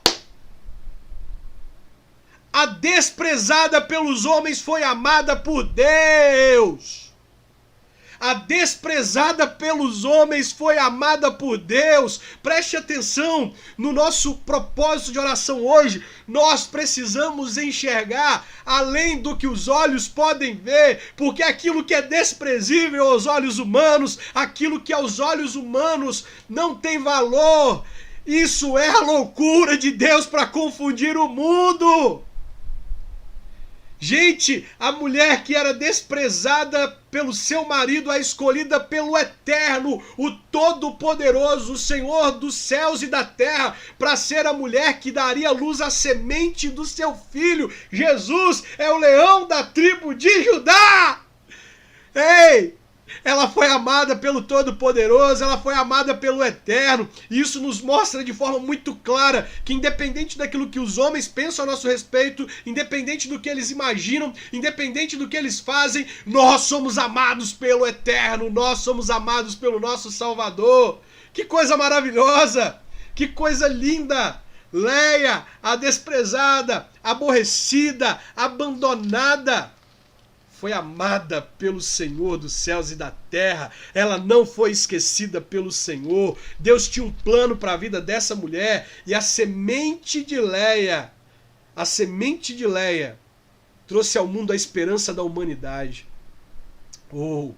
A desprezada pelos homens foi amada por Deus. A desprezada pelos homens foi amada por Deus. Preste atenção no nosso propósito de oração hoje. Nós precisamos enxergar além do que os olhos podem ver, porque aquilo que é desprezível aos olhos humanos, aquilo que aos olhos humanos não tem valor, isso é a loucura de Deus para confundir o mundo. Gente, a mulher que era desprezada pelo seu marido, a escolhida pelo Eterno, o Todo-Poderoso, o Senhor dos céus e da terra, para ser a mulher que daria luz à semente do seu filho. Jesus é o leão da tribo de Judá. Ei, ela foi amada pelo Todo-Poderoso, ela foi amada pelo Eterno. E isso nos mostra de forma muito clara que, independente daquilo que os homens pensam a nosso respeito, independente do que eles imaginam, independente do que eles fazem, nós somos amados pelo Eterno, nós somos amados pelo nosso Salvador. Que coisa maravilhosa! Que coisa linda! Leia, a desprezada, aborrecida, abandonada, foi amada pelo Senhor dos céus e da terra. Ela não foi esquecida pelo Senhor. Deus tinha um plano para a vida dessa mulher, e a semente de Leia trouxe ao mundo a esperança da humanidade. Oh,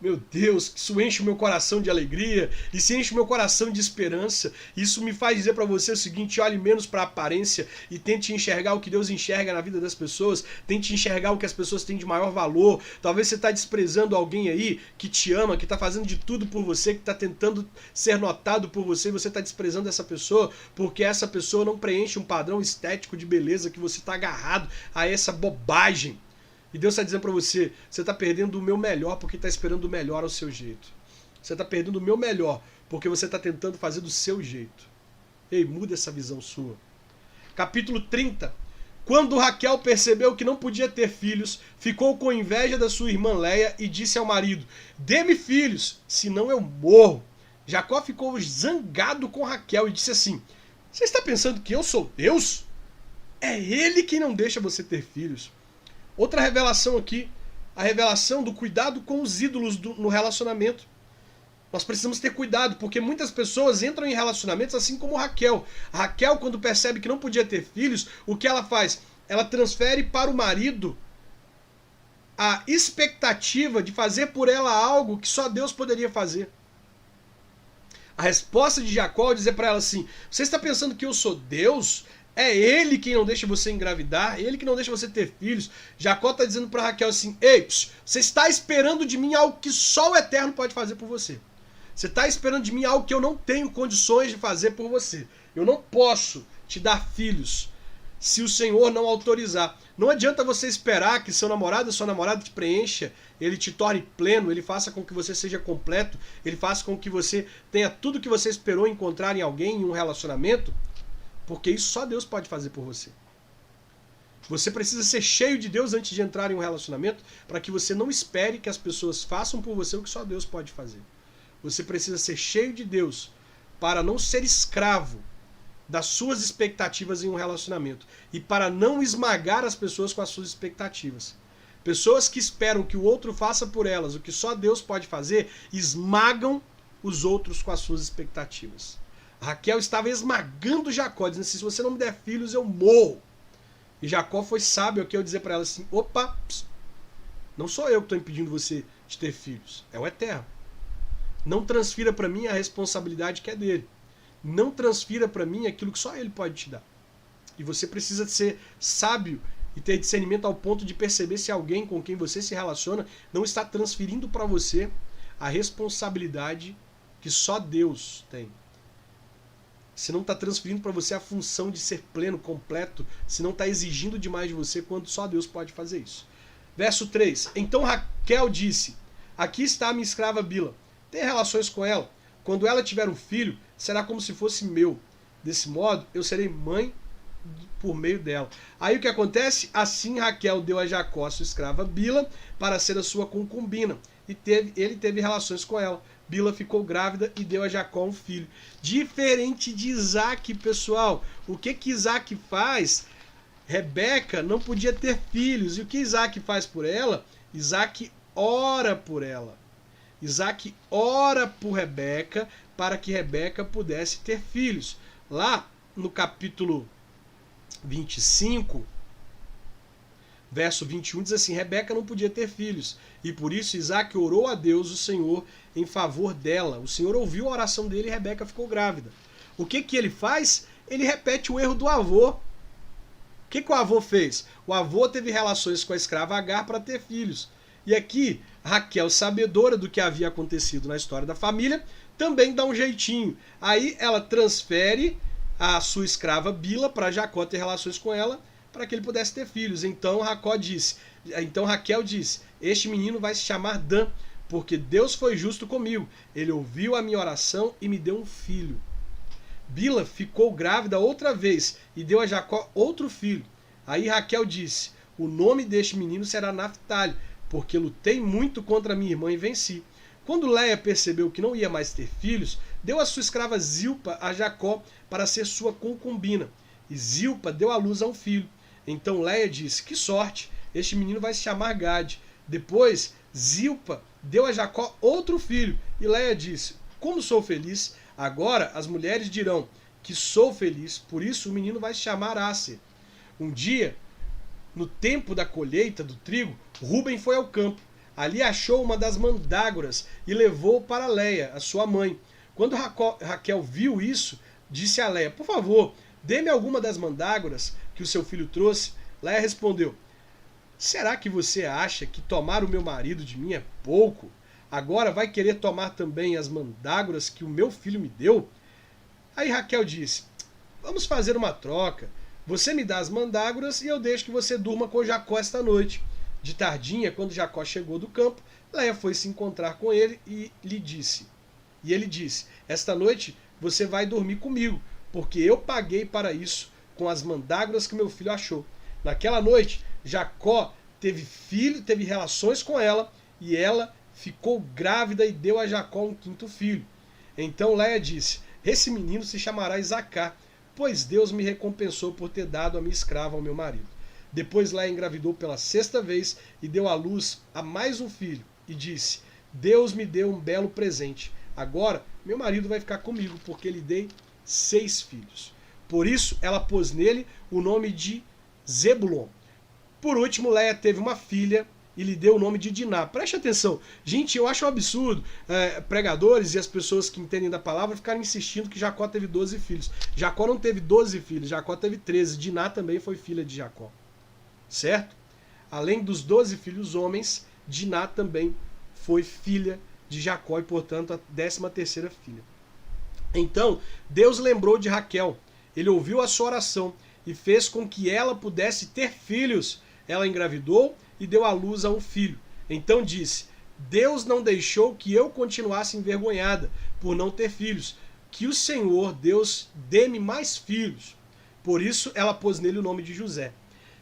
meu Deus, isso enche o meu coração de alegria, isso enche o meu coração de esperança. Isso me faz dizer para você o seguinte: olhe menos para a aparência e tente enxergar o que Deus enxerga na vida das pessoas. Tente enxergar o que as pessoas têm de maior valor. Talvez você está desprezando alguém aí que te ama, que está fazendo de tudo por você, que está tentando ser notado por você, e você está desprezando essa pessoa porque essa pessoa não preenche um padrão estético de beleza, que você está agarrado a essa bobagem. E Deus está dizendo para você: você está perdendo o meu melhor porque está esperando o melhor ao seu jeito. Você está perdendo o meu melhor porque você está tentando fazer do seu jeito. Ei, muda essa visão sua. Capítulo 30. Quando Raquel percebeu que não podia ter filhos, ficou com inveja da sua irmã Leia e disse ao marido: dê-me filhos, senão eu morro. Jacó ficou zangado com Raquel e disse assim: você está pensando que eu sou Deus? É ele quem não deixa você ter filhos. Outra revelação aqui, a revelação do cuidado com os ídolos no relacionamento. Nós precisamos ter cuidado, porque muitas pessoas entram em relacionamentos assim como Raquel. A Raquel, quando percebe que não podia ter filhos, o que ela faz? Ela transfere para o marido a expectativa de fazer por ela algo que só Deus poderia fazer. A resposta de Jacó é dizer para ela assim: você está pensando que eu sou Deus? É ele quem não deixa você engravidar, ele que não deixa você ter filhos. Jacó está dizendo para Raquel assim: ei, você está esperando de mim algo que só o Eterno pode fazer por você. Você está esperando de mim algo que eu não tenho condições de fazer por você. Eu não posso te dar filhos se o Senhor não autorizar. Não adianta você esperar que seu namorado ou sua namorada te preencha, ele te torne pleno, ele faça com que você seja completo, ele faça com que você tenha tudo que você esperou encontrar em alguém, em um relacionamento. Porque isso só Deus pode fazer por você. Você precisa ser cheio de Deus antes de entrar em um relacionamento, para que você não espere que as pessoas façam por você o que só Deus pode fazer. Você precisa ser cheio de Deus para não ser escravo das suas expectativas em um relacionamento e para não esmagar as pessoas com as suas expectativas. Pessoas que esperam que o outro faça por elas o que só Deus pode fazer, esmagam os outros com as suas expectativas. Raquel estava esmagando Jacó, dizendo assim: se você não me der filhos, eu morro. E Jacó foi sábio aqui ao dizer para ela assim: opa, não sou eu que estou impedindo você de ter filhos, é o Eterno. Não transfira para mim a responsabilidade que é dele. Não transfira para mim aquilo que só ele pode te dar. E você precisa ser sábio e ter discernimento ao ponto de perceber se alguém com quem você se relaciona não está transferindo para você a responsabilidade que só Deus tem. Se não está transferindo para você a função de ser pleno, completo, se não está exigindo demais de você, quando só Deus pode fazer isso. Verso 3. Então Raquel disse: aqui está a minha escrava Bila. Tenha relações com ela. Quando ela tiver um filho, será como se fosse meu. Desse modo, eu serei mãe por meio dela. Aí o que acontece? Assim Raquel deu a Jacó a sua escrava Bila para ser a sua concubina. E ele teve relações com ela. Bila ficou grávida e deu a Jacó um filho. Diferente de Isaac, pessoal. O que Isaac faz? Rebeca não podia ter filhos. E o que Isaac faz por ela? Isaac ora por ela. Isaac ora por Rebeca para que Rebeca pudesse ter filhos. Lá no capítulo 25, verso 21, diz assim: Rebeca não podia ter filhos, e por isso Isaac orou a Deus, o Senhor, em favor dela. O Senhor ouviu a oração dele e Rebeca ficou grávida. O que ele faz? Ele repete o erro do avô. O que o avô fez? O avô teve relações com a escrava Agar para ter filhos. E aqui, Raquel, sabedora do que havia acontecido na história da família, também dá um jeitinho. Aí ela transfere a sua escrava Bila para Jacó ter relações com ela, para que ele pudesse ter filhos. Então Raquel disse: este menino vai se chamar Dan, porque Deus foi justo comigo. Ele ouviu a minha oração e me deu um filho. Bila ficou grávida outra vez e deu a Jacó outro filho. Aí Raquel disse: o nome deste menino será Naftali, porque lutei muito contra minha irmã e venci. Quando Léia percebeu que não ia mais ter filhos, deu a sua escrava Zilpa a Jacó para ser sua concubina. E Zilpa deu à luz a um filho. Então Léia disse: que sorte, este menino vai se chamar Gade. Depois Zilpa deu a Jacó outro filho. E Léia disse: como sou feliz, agora as mulheres dirão que sou feliz, por isso o menino vai se chamar Aser. Um dia, no tempo da colheita do trigo, Rúben foi ao campo. Ali achou uma das mandrágoras e levou para Léia, a sua mãe. Quando Raquel viu isso, disse a Léia: por favor, dê-me alguma das mandrágoras que o seu filho trouxe. Léia respondeu: será que você acha que tomar o meu marido de mim é pouco? Agora vai querer tomar também as mandrágoras que o meu filho me deu? Aí Raquel disse: vamos fazer uma troca. Você me dá as mandrágoras e eu deixo que você durma com Jacó esta noite. De tardinha, quando Jacó chegou do campo, Léia foi se encontrar com ele e ele disse: esta noite você vai dormir comigo, porque eu paguei para isso com as mandrágoras que meu filho achou. Naquela noite, Jacó teve relações com ela e ela ficou grávida e deu a Jacó um quinto filho. Então Léia disse: esse menino se chamará Isacar, pois Deus me recompensou por ter dado a minha escrava ao meu marido. Depois Léia engravidou pela sexta vez e deu à luz a mais um filho. E disse: Deus me deu um belo presente. Agora meu marido vai ficar comigo, porque lhe dei 6 filhos. Por isso ela pôs nele o nome de Zebulon. Por último, Léia teve uma filha e lhe deu o nome de Diná. Preste atenção. Gente, eu acho um absurdo pregadores e as pessoas que entendem da palavra ficarem insistindo que Jacó teve 12 filhos. Jacó não teve 12 filhos, Jacó teve 13. Diná também foi filha de Jacó. Certo? Além dos 12 filhos homens, Diná também foi filha de Jacó e, portanto, a 13ª filha. Então, Deus lembrou de Raquel. Ele ouviu a sua oração e fez com que ela pudesse ter filhos. Ela engravidou e deu à luz a um filho. Então disse: Deus não deixou que eu continuasse envergonhada por não ter filhos. Que o Senhor, Deus, dê-me mais filhos. Por isso ela pôs nele o nome de José.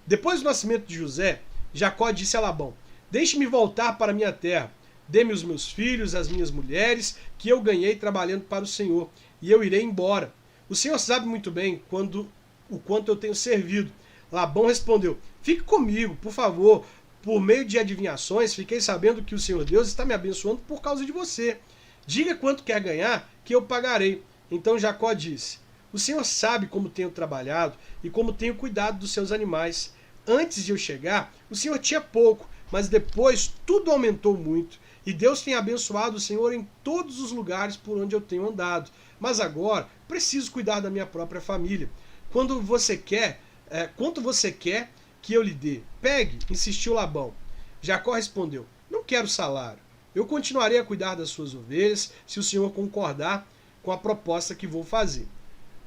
Depois do nascimento de José, Jacó disse a Labão: deixe-me voltar para minha terra. Dê-me os meus filhos, as minhas mulheres, que eu ganhei trabalhando para o Senhor, e eu irei embora. O Senhor sabe muito bem o quanto eu tenho servido. Labão respondeu: fique comigo, por favor. Por meio de adivinhações, fiquei sabendo que o Senhor Deus está me abençoando por causa de você. Diga quanto quer ganhar, que eu pagarei. Então Jacó disse: o Senhor sabe como tenho trabalhado e como tenho cuidado dos seus animais. Antes de eu chegar, o Senhor tinha pouco, mas depois tudo aumentou muito. E Deus tem abençoado o Senhor em todos os lugares por onde eu tenho andado. Mas agora preciso cuidar da minha própria família. Quanto você quer que eu lhe dê? Pegue, insistiu Labão. Jacó respondeu: não quero salário. Eu continuarei a cuidar das suas ovelhas se o Senhor concordar com a proposta que vou fazer.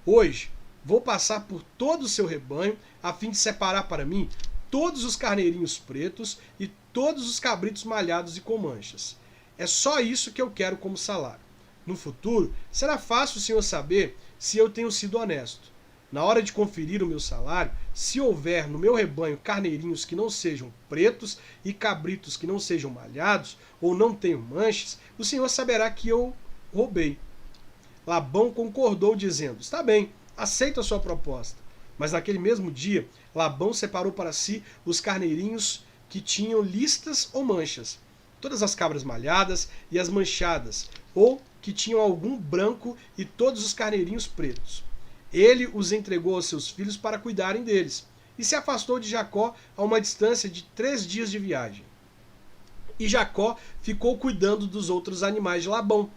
Hoje vou passar por todo o seu rebanho a fim de separar para mim todos os carneirinhos pretos e todos os cabritos malhados e com manchas. É só isso que eu quero como salário. No futuro, será fácil o Senhor saber se eu tenho sido honesto. Na hora de conferir o meu salário, se houver no meu rebanho carneirinhos que não sejam pretos e cabritos que não sejam malhados ou não tenham manchas, o Senhor saberá que eu roubei. Labão concordou, dizendo: está bem, aceito a sua proposta. Mas naquele mesmo dia, Labão separou para si os carneirinhos que tinham listas ou manchas, todas as cabras malhadas e as manchadas, ou que tinham algum branco, e todos os carneirinhos pretos. Ele os entregou aos seus filhos para cuidarem deles, e se afastou de Jacó a uma distância de 3 dias de viagem. E Jacó ficou cuidando dos outros animais de Labão.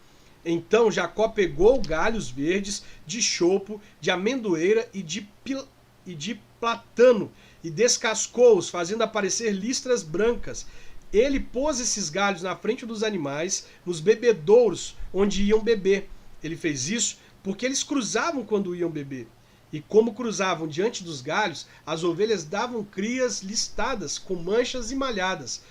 Então Jacó pegou galhos verdes de chopo, de amendoeira e de platano, e descascou-os, fazendo aparecer listras brancas. Ele pôs esses galhos na frente dos animais, nos bebedouros onde iam beber. Ele fez isso porque eles cruzavam quando iam beber. E como cruzavam diante dos galhos, as ovelhas davam crias listadas, com manchas e malhadas.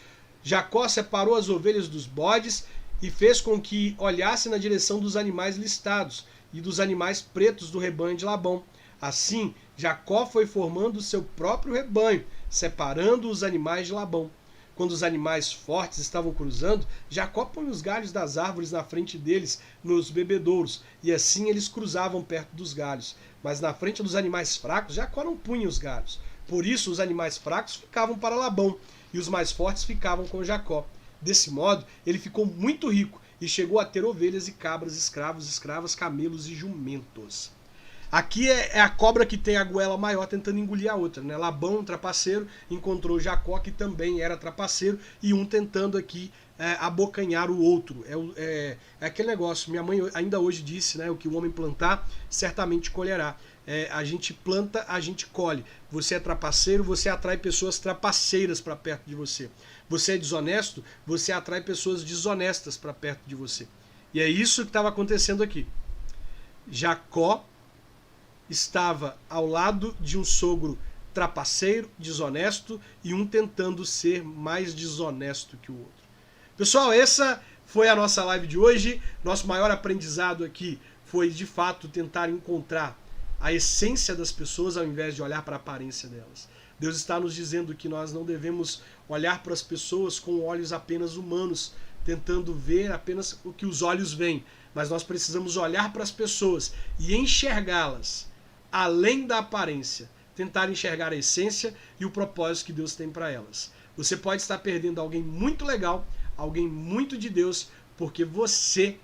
Jacó separou as ovelhas dos bodes e fez com que olhasse na direção dos animais listados e dos animais pretos do rebanho de Labão. Assim, Jacó foi formando o seu próprio rebanho, separando os animais de Labão. Quando os animais fortes estavam cruzando, Jacó põe os galhos das árvores na frente deles nos bebedouros, e assim eles cruzavam perto dos galhos. Mas na frente dos animais fracos, Jacó não punha os galhos. Por isso, os animais fracos ficavam para Labão, e os mais fortes ficavam com Jacó. Desse modo, ele ficou muito rico e chegou a ter ovelhas e cabras, escravos, escravas, camelos e jumentos. Aqui é a cobra que tem a goela maior tentando engolir a outra, né? Labão, um trapaceiro, encontrou Jacó, que também era trapaceiro, e um tentando aqui abocanhar o outro. É aquele negócio, minha mãe ainda hoje disse, né? O que o homem plantar, certamente colherá. A gente planta, a gente colhe. Você é trapaceiro, você atrai pessoas trapaceiras para perto de você. Você é desonesto, você atrai pessoas desonestas para perto de você. E é isso que estava acontecendo aqui. Jacó estava ao lado de um sogro trapaceiro, desonesto, e um tentando ser mais desonesto que o outro. Pessoal, essa foi a nossa live de hoje. Nosso maior aprendizado aqui foi, de fato, tentar encontrar a essência das pessoas ao invés de olhar para a aparência delas. Deus está nos dizendo que nós não devemos olhar para as pessoas com olhos apenas humanos, tentando ver apenas o que os olhos veem, mas nós precisamos olhar para as pessoas e enxergá-las além da aparência, tentar enxergar a essência e o propósito que Deus tem para elas. Você pode estar perdendo alguém muito legal, alguém muito de Deus, porque você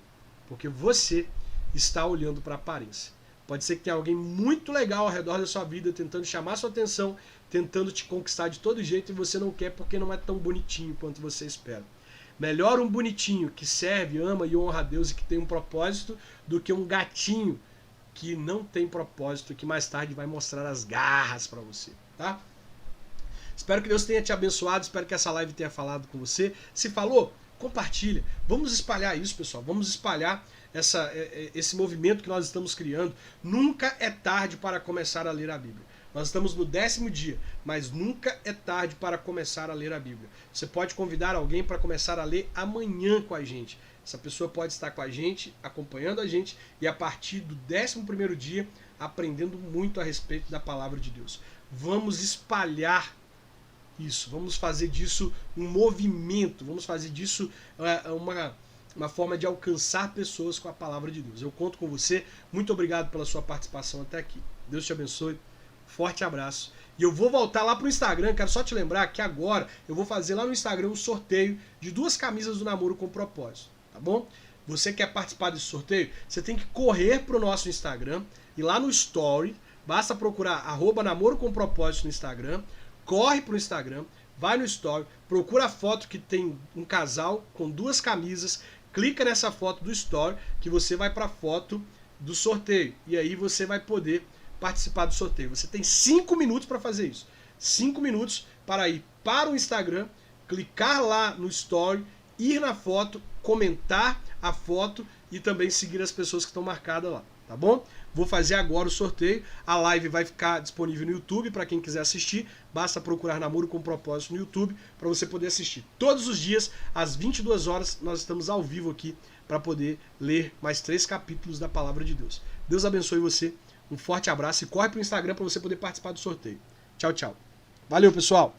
está olhando para a aparência. Pode ser que tenha alguém muito legal ao redor da sua vida, tentando chamar sua atenção, tentando te conquistar de todo jeito, e você não quer porque não é tão bonitinho quanto você espera. Melhor um bonitinho que serve, ama e honra a Deus e que tem um propósito, do que um gatinho que não tem propósito, que mais tarde vai mostrar as garras para você, tá? Espero que Deus tenha te abençoado, espero que essa live tenha falado com você. Se falou, compartilha. Vamos espalhar isso, pessoal. Vamos espalhar esse movimento que nós estamos criando. Nunca é tarde para começar a ler a Bíblia. Nós estamos no 10º dia, mas nunca é tarde para começar a ler a Bíblia. Você pode convidar alguém para começar a ler amanhã com a gente. Essa pessoa pode estar com a gente, acompanhando a gente, e a partir do 11º dia, aprendendo muito a respeito da palavra de Deus. Vamos espalhar isso, vamos fazer disso um movimento, vamos fazer disso uma forma de alcançar pessoas com a palavra de Deus. Eu conto com você, muito obrigado pela sua participação até aqui. Deus te abençoe, forte abraço. E eu vou voltar lá pro Instagram, quero só te lembrar que agora eu vou fazer lá no Instagram um sorteio de 2 camisas do Namoro com Propósito. Tá bom? Você quer participar desse sorteio? Você tem que correr pro nosso Instagram e lá no Story, basta procurar @namoro com propósito no Instagram, corre pro Instagram, vai no Story, procura a foto que tem um casal com 2 camisas, clica nessa foto do Story que você vai para a foto do sorteio e aí você vai poder participar do sorteio. Você tem 5 minutos para fazer isso. 5 minutos para ir para o Instagram, clicar lá no Story, ir na foto, comentar a foto e também seguir as pessoas que estão marcadas lá, tá bom? Vou fazer agora o sorteio, a live vai ficar disponível no YouTube para quem quiser assistir, basta procurar Namoro com Propósito no YouTube para você poder assistir. Todos os dias, às 22 horas, nós estamos ao vivo aqui para poder ler mais 3 capítulos da Palavra de Deus. Deus abençoe você, um forte abraço e corre para o Instagram para você poder participar do sorteio. Tchau, tchau. Valeu, pessoal!